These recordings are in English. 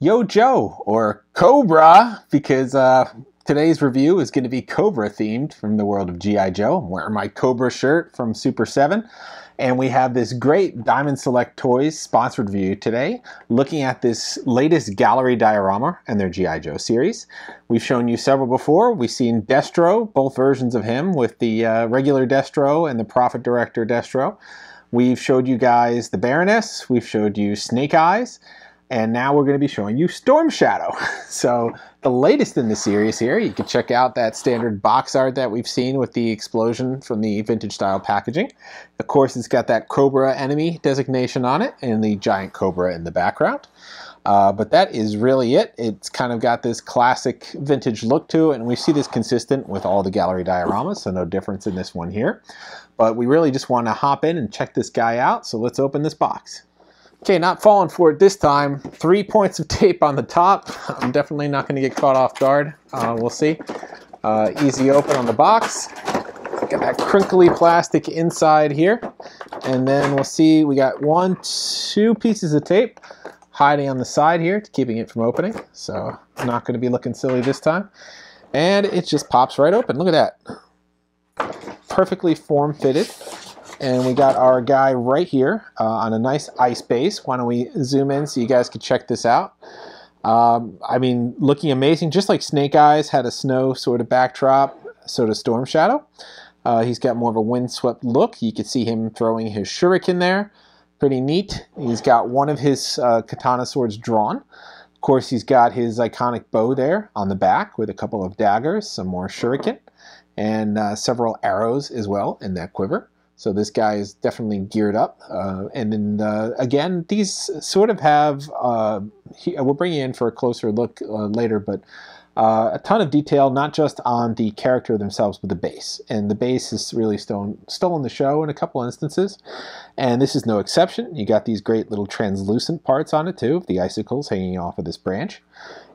Yo Joe, or Cobra, because today's review is going to be Cobra themed from the world of G.I. Joe. I'm wearing my Cobra shirt from Super 7, and we have this great Diamond Select Toys sponsored review today, looking at this latest gallery diorama and their G.I. Joe series. We've shown you several before. We've seen Destro, both versions of him, with the regular Destro and the Prophet Director Destro. We've showed you guys the Baroness, we've showed you Snake Eyes, and now we're going to be showing you Storm Shadow. So the latest in the series here, you can check out that standard box art that we've seen with the explosion from the vintage style packaging. Of course, it's got that Cobra enemy designation on it and the giant Cobra in the background. But that is really it. It's kind of got this classic vintage look to it, and we see this consistent with all the gallery dioramas, so no difference in this one here. But we really just want to hop in and check this guy out, so let's open this box. Okay, not falling for it this time. 3 points of tape on the top. I'm definitely not going to get caught off guard. We'll see. Easy open on the box. Got that crinkly plastic inside here. And then we'll see, we got 2 pieces of tape hiding on the side here, keeping it from opening. So not going to be looking silly this time. And it just pops right open. Look at that. Perfectly form-fitted. And we got our guy right here on a nice ice base. Why don't we zoom in so you guys can check this out. I mean, looking amazing. Just like Snake Eyes had a snow sort of backdrop, so does Storm Shadow. He's got more of a windswept look. You can see him throwing his shuriken there. Pretty neat. He's got one of his katana swords drawn. Of course, he's got his iconic bow there on the back with a couple of daggers, some more shuriken, and several arrows as well in that quiver. So this guy is definitely geared up. And then again, these sort of have, we'll bring you in for a closer look later, but a ton of detail, not just on the character themselves, but the base. And the base is really stolen the show in a couple instances. And this is no exception. You got these great little translucent parts on it too, the icicles hanging off of this branch.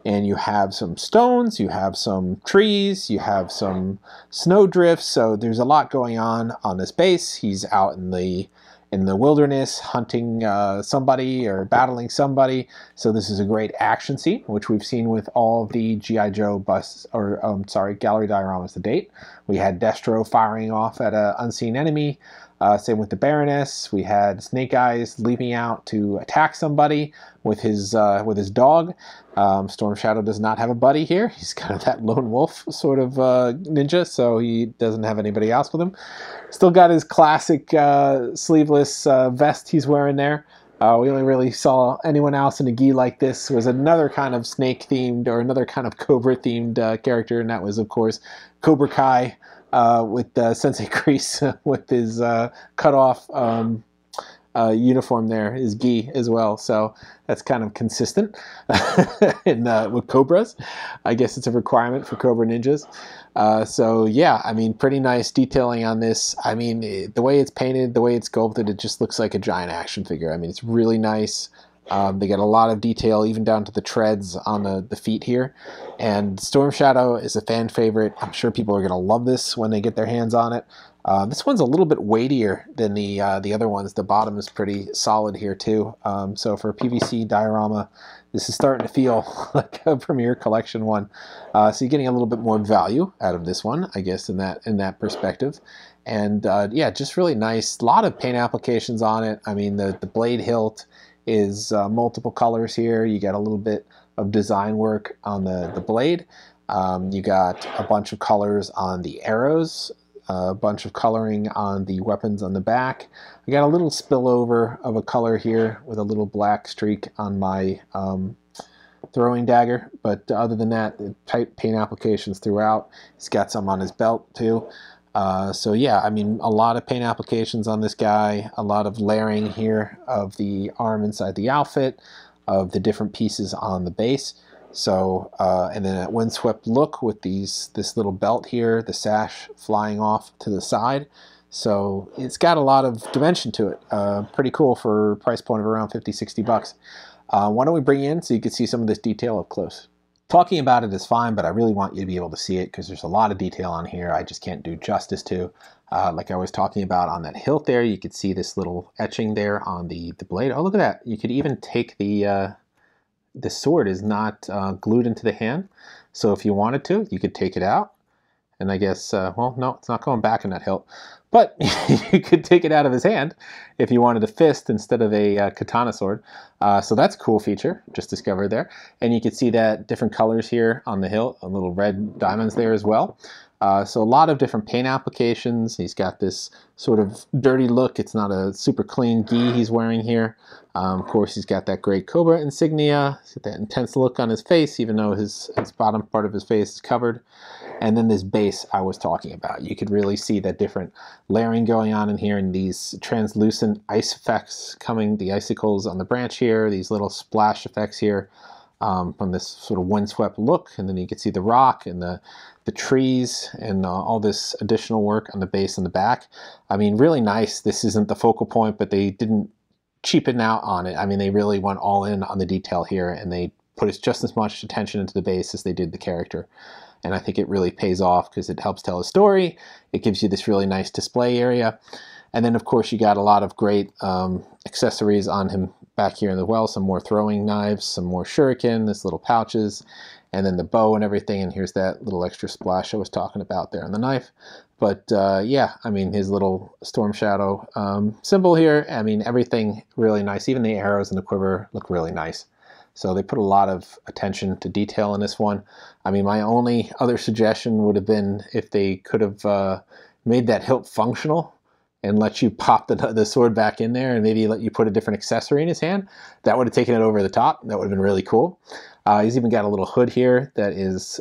And you have some stones, you have some trees, you have some snow drifts, so there's a lot going on this base. He's out in the wilderness hunting somebody or battling somebody, so this is a great action scene, which we've seen with all the G.I. Joe gallery dioramas to date. We had Destro firing off at an unseen enemy. Same with the Baroness. We had Snake Eyes leaping out to attack somebody with his dog. Storm Shadow does not have a buddy here. He's kind of that lone wolf sort of ninja, so he doesn't have anybody else with him. Still got his classic sleeveless vest he's wearing there. We only really saw anyone else in a gi like this was another kind of snake-themed or another kind of Cobra-themed character, and that was, of course, Cobra Kai. With Sensei Kreese with his cut-off uniform there, his gi as well. So that's kind of consistent with Cobras. I guess it's a requirement for Cobra ninjas. So yeah, I mean, pretty nice detailing on this. I mean, the way it's painted, the way it's sculpted, it just looks like a giant action figure. I mean, it's really nice. They get a lot of detail, even down to the treads on the feet here. And Storm Shadow is a fan favorite. I'm sure people are going to love this when they get their hands on it. This one's a little bit weightier than the other ones. The bottom is pretty solid here too. So for a PVC diorama, this is starting to feel like a premier collection one. So you're getting a little bit more value out of this one, I guess, in that perspective. And yeah, just really nice. A lot of paint applications on it. I mean, the blade hilt is multiple colors here. You got a little bit of design work on the blade. You got a bunch of colors on the arrows, a bunch of coloring on the weapons on the back. I got a little spillover of a color here with a little black streak on my throwing dagger, but other than that, the tight paint applications throughout. He's got some on his belt too. So yeah, I mean, a lot of paint applications on this guy, a lot of layering here of the arm inside the outfit, of the different pieces on the base. So, and then a windswept look with this little belt here, the sash flying off to the side. So it's got a lot of dimension to it. Pretty cool for a price point of around 50, 60 bucks. Why don't we bring you in so you can see some of this detail up close? Talking about it is fine, but I really want you to be able to see it because there's a lot of detail on here I just can't do justice to. Like I was talking about on that hilt there, you could see this little etching there on the blade. Oh, look at that. You could even take the the sword is not glued into the hand. So if you wanted to, you could take it out. And I guess, well, no, it's not going back in that hilt. But you could take it out of his hand if you wanted a fist instead of a katana sword. So that's a cool feature, just discovered there. And you can see that different colors here on the hilt, a little red diamonds there as well. So a lot of different paint applications. He's got this sort of dirty look. It's not a super clean gi he's wearing here. Of course, he's got that great Cobra insignia. He's got that intense look on his face, even though his bottom part of his face is covered. And then this base I was talking about. You could really see that different layering going on in here, and these translucent ice effects coming, the icicles on the branch here, these little splash effects here from this sort of windswept look. And then you can see the rock and the trees and all this additional work on the base and the back. I mean, really nice. This isn't the focal point, but they didn't cheapen out on it. I mean, they really went all in on the detail here, and they put just as much attention into the base as they did the character. And I think it really pays off because it helps tell a story. It gives you this really nice display area. And then, of course, you got a lot of great accessories on him back here in the well. Some more throwing knives, some more shuriken, this little pouches, and then the bow and everything. And here's that little extra splash I was talking about there on the knife. But yeah, I mean, his little storm shadow symbol here, I mean, everything really nice. Even the arrows and the quiver look really nice. So they put a lot of attention to detail in this one. I mean, my only other suggestion would have been if they could have made that hilt functional and let you pop the sword back in there and maybe let you put a different accessory in his hand. That would have taken it over the top. That would have been really cool. He's even got a little hood here that is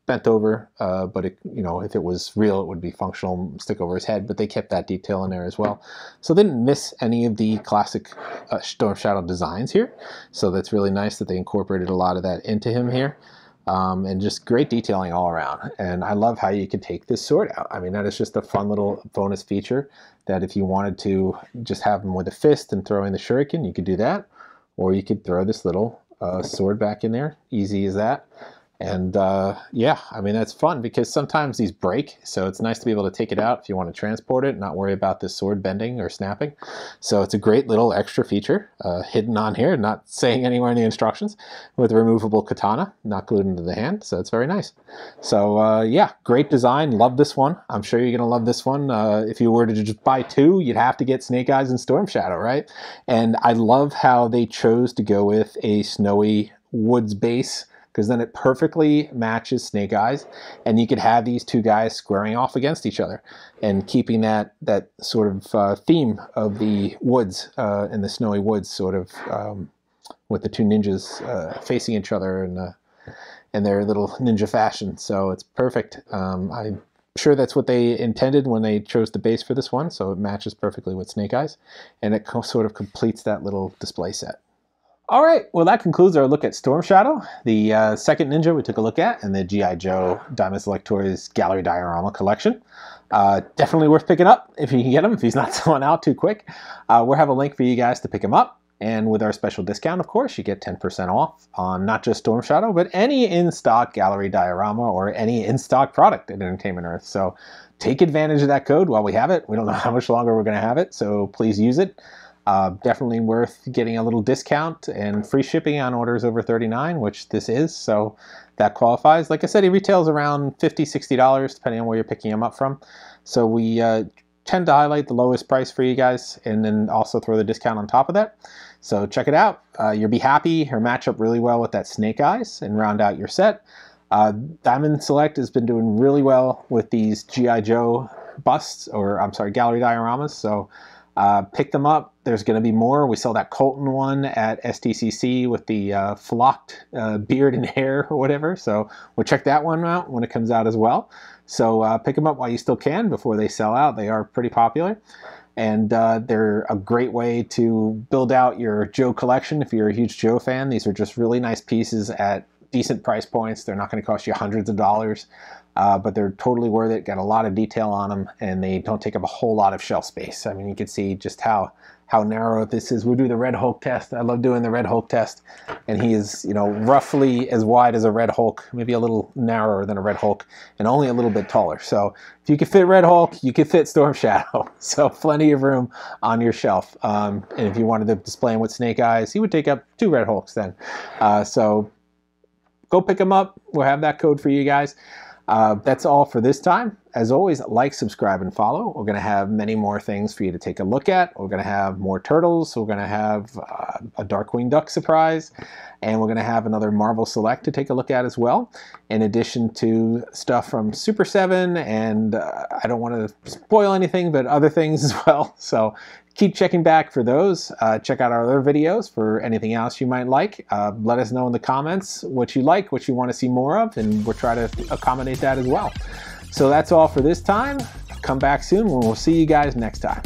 bent over, but it, you know, if it was real, it would be functional, stick over his head, but they kept that detail in there as well. So they didn't miss any of the classic Storm Shadow designs here. So that's really nice that they incorporated a lot of that into him here. And just great detailing all around. And I love how you can take this sword out. I mean, that is just a fun little bonus feature that if you wanted to just have him with a fist and throw in the shuriken, you could do that. Or you could throw this little sword back in there. Easy as that. And yeah, I mean, that's fun because sometimes these break, so it's nice to be able to take it out if you want to transport it and not worry about this sword bending or snapping. So it's a great little extra feature hidden on here, not saying anywhere in the instructions, with a removable katana, not glued into the hand, so it's very nice. So yeah, great design, love this one. I'm sure you're going to love this one. If you were to just buy two, you'd have to get Snake Eyes and Storm Shadow, right? And I love how they chose to go with a snowy woods base, because then it perfectly matches Snake Eyes, and you could have these two guys squaring off against each other and keeping that sort of theme of the woods in the snowy woods, sort of with the two ninjas facing each other in their little ninja fashion. So it's perfect. I'm sure that's what they intended when they chose the base for this one, so it matches perfectly with Snake Eyes, and it sort of completes that little display set. All right, well, that concludes our look at Storm Shadow, the second ninja we took a look at in the G.I. Joe Diamond Select Toys Gallery Diorama collection. Definitely worth picking up if you can get him, if he's not selling out too quick. We'll have a link for you guys to pick him up. And with our special discount, of course, you get 10% off on not just Storm Shadow, but any in-stock Gallery Diorama or any in-stock product at Entertainment Earth. So take advantage of that code while we have it. We don't know how much longer we're going to have it, so please use it. Definitely worth getting a little discount and free shipping on orders over $39, which this is, so that qualifies. Like I said, he retails around $50, $60, depending on where you're picking him up from. So we tend to highlight the lowest price for you guys and then also throw the discount on top of that. So check it out. You'll be happy. He'll match up really well with that Snake Eyes and round out your set. Diamond Select has been doing really well with these G.I. Joe busts, or I'm sorry, gallery dioramas, so pick them up. There's going to be more. We saw that Colton one at STCC with the flocked beard and hair or whatever, so we'll check that one out when it comes out as well. So pick them up while you still can before they sell out. They are pretty popular, and they're a great way to build out your Joe collection if you're a huge Joe fan. These are just really nice pieces at decent price points. They're not going to cost you hundreds of dollars, but they're totally worth it. Got a lot of detail on them, and they don't take up a whole lot of shelf space. I mean, you can see just how narrow this is. We'll do the Red Hulk test. I love doing the Red Hulk test, and he is, you know, roughly as wide as a Red Hulk, maybe a little narrower than a Red Hulk, and only a little bit taller. So if you could fit Red Hulk, you could fit Storm Shadow. So plenty of room on your shelf. And if you wanted to display him with snake eyes, he would take up 2 Red Hulks then. So go pick them up. We'll have that code for you guys. That's all for this time. As always, like, subscribe, and follow. We're going to have many more things for you to take a look at. We're going to have more turtles. We're going to have a Darkwing Duck surprise. And we're going to have another Marvel Select to take a look at as well, in addition to stuff from Super 7. And I don't want to spoil anything, but other things as well. So keep checking back for those. Check out our other videos for anything else you might like. Let us know in the comments what you like, what you want to see more of, and we'll try to accommodate that as well. So that's all for this time. Come back soon, and we'll see you guys next time.